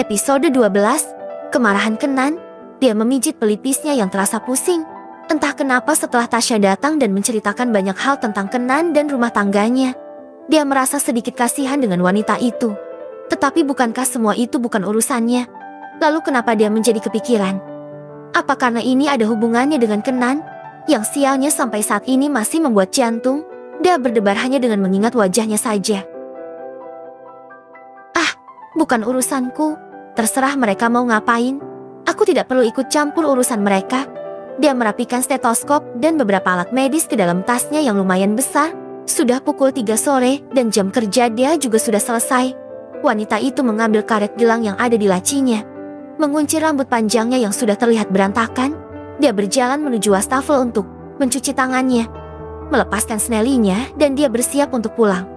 Episode 12, Kemarahan Kenan. Dia memijit pelipisnya yang terasa pusing. Entah kenapa setelah Tasya datang dan menceritakan banyak hal tentang Kenan dan rumah tangganya, dia merasa sedikit kasihan dengan wanita itu. Tetapi bukankah semua itu bukan urusannya? Lalu kenapa dia menjadi kepikiran? Apa karena ini ada hubungannya dengan Kenan? Yang sialnya sampai saat ini masih membuat jantung dia berdebar hanya dengan mengingat wajahnya saja. Bukan urusanku, terserah mereka mau ngapain. Aku tidak perlu ikut campur urusan mereka. Dia merapikan stetoskop dan beberapa alat medis ke dalam tasnya yang lumayan besar. Sudah pukul 3 sore dan jam kerja dia juga sudah selesai. Wanita itu mengambil karet gelang yang ada di lacinya. Mengunci rambut panjangnya yang sudah terlihat berantakan, dia berjalan menuju wastafel untuk mencuci tangannya, melepaskan snellinya dan dia bersiap untuk pulang.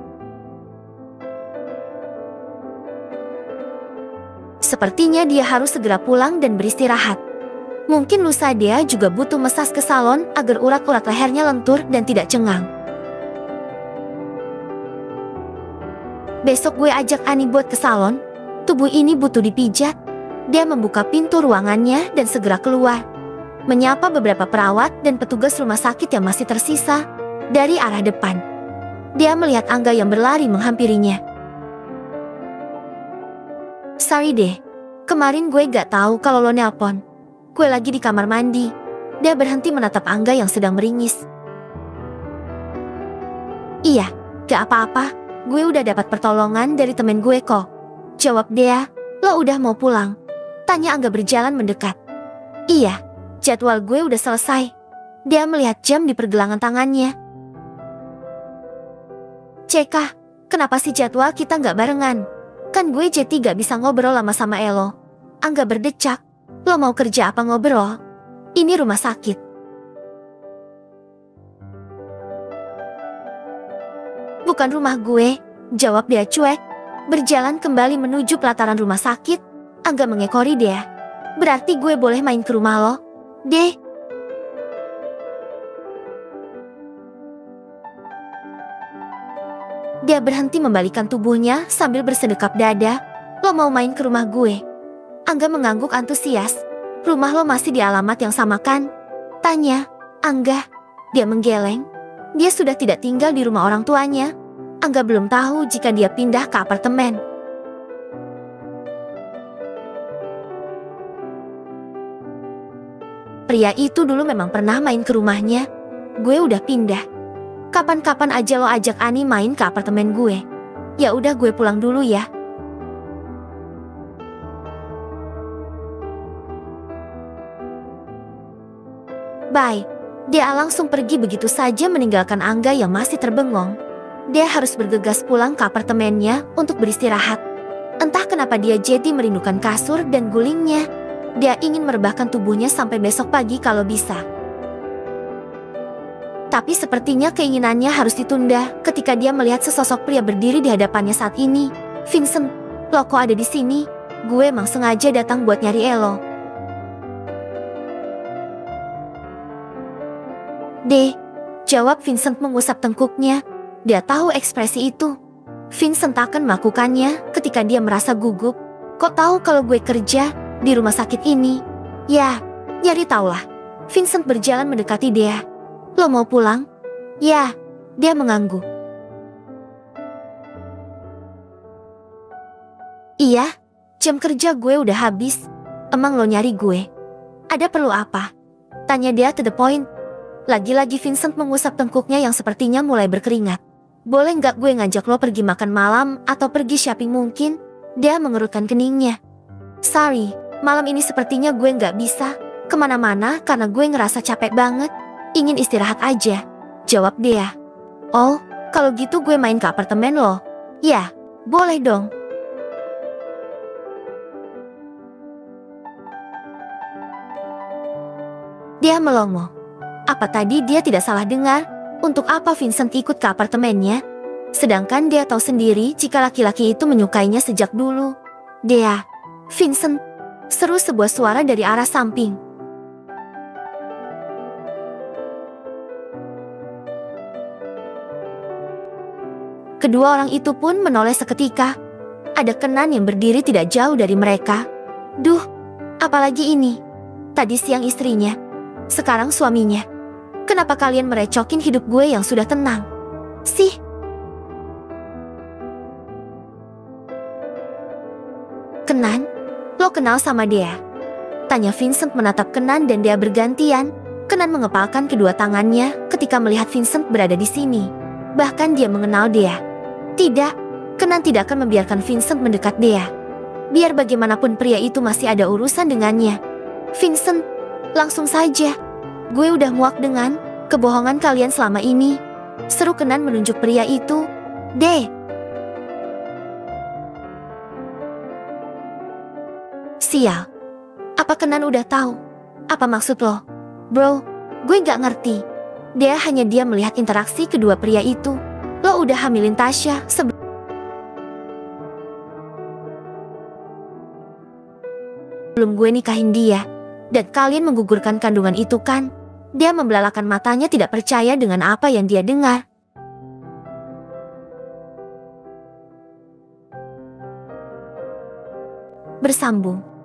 Sepertinya dia harus segera pulang dan beristirahat. Mungkin lusa dia juga butuh mesas ke salon agar urat-urat lehernya lentur dan tidak cengang. Besok gue ajak Ani buat ke salon. Tubuh ini butuh dipijat. Dia membuka pintu ruangannya dan segera keluar, menyapa beberapa perawat dan petugas rumah sakit yang masih tersisa dari arah depan. Dia melihat Angga yang berlari menghampirinya. Sorry deh, kemarin gue gak tahu kalau lo nelpon. Gue lagi di kamar mandi. Dia berhenti menatap Angga yang sedang meringis. Iya, gak apa-apa. Gue udah dapat pertolongan dari temen gue kok. Jawab dia. Lo udah mau pulang? Tanya Angga berjalan mendekat. Iya, jadwal gue udah selesai. Dia melihat jam di pergelangan tangannya. Cekah, kenapa sih jadwal kita gak barengan? Kan gue jadi gak bisa ngobrol lama sama Elo. Angga berdecak. Lo mau kerja apa ngobrol? Ini rumah sakit. Bukan rumah gue, jawab dia cuek. Berjalan kembali menuju pelataran rumah sakit. Angga mengekori dia. Berarti gue boleh main ke rumah lo? Deh. Dia berhenti membalikkan tubuhnya sambil bersedekap dada. Lo mau main ke rumah gue? Angga mengangguk antusias. Rumah lo masih di alamat yang sama kan? Tanya Angga. Dia menggeleng. Dia sudah tidak tinggal di rumah orang tuanya. Angga belum tahu jika dia pindah ke apartemen. Pria itu dulu memang pernah main ke rumahnya. Gue udah pindah. Kapan-kapan aja lo ajak Ani main ke apartemen gue. Ya udah gue pulang dulu ya. Bye. Dia langsung pergi begitu saja meninggalkan Angga yang masih terbengong. Dia harus bergegas pulang ke apartemennya untuk beristirahat. Entah kenapa dia jadi merindukan kasur dan gulingnya. Dia ingin merebahkan tubuhnya sampai besok pagi kalau bisa. Tapi sepertinya keinginannya harus ditunda ketika dia melihat sesosok pria berdiri di hadapannya saat ini. Vincent, lo kok ada di sini? Gue emang sengaja datang buat nyari Elo. Deh, jawab Vincent mengusap tengkuknya. Dia tahu ekspresi itu. Vincent akan melakukannya ketika dia merasa gugup. Kok tahu kalau gue kerja di rumah sakit ini? Ya, nyari taulah. Vincent berjalan mendekati dia. Lo mau pulang? Ya, dia mengangguk. Iya, jam kerja gue udah habis. Emang lo nyari gue? Ada perlu apa? Tanya dia to the point. Lagi-lagi Vincent mengusap tengkuknya yang sepertinya mulai berkeringat. Boleh nggak gue ngajak lo pergi makan malam atau pergi shopping mungkin? Dia mengerutkan keningnya. Sorry, malam ini sepertinya gue nggak bisa kemana-mana karena gue ngerasa capek banget. Ingin istirahat aja, jawab dia. Oh, kalau gitu gue main ke apartemen lo. Ya, boleh dong. Dia melongo. Apa tadi dia tidak salah dengar? Untuk apa Vincent ikut ke apartemennya? Sedangkan dia tahu sendiri jika laki-laki itu menyukainya sejak dulu. Dia, Vincent, seru sebuah suara dari arah samping. Kedua orang itu pun menoleh seketika. Ada Kenan yang berdiri tidak jauh dari mereka. Duh, apalagi ini? Tadi siang istrinya, sekarang suaminya. Kenapa kalian merecokin hidup gue yang sudah tenang? Sih. Kenan, lo kenal sama dia? Tanya Vincent menatap Kenan dan dia bergantian. Kenan mengepalkan kedua tangannya ketika melihat Vincent berada di sini. Bahkan dia mengenal dia. Tidak, Kenan tidak akan membiarkan Vincent mendekat dia. Biar bagaimanapun pria itu masih ada urusan dengannya. Vincent, langsung saja. Gue udah muak dengan kebohongan kalian selama ini. Seru Kenan menunjuk pria itu. Sial. Apa Kenan udah tahu? Apa maksud lo? Bro, gue gak ngerti. Hanya dia melihat interaksi kedua pria itu. Lo udah hamilin Tasya sebelum gue nikahin dia. Dan kalian menggugurkan kandungan itu kan? Dia membelalakan matanya tidak percaya dengan apa yang dia dengar. Bersambung.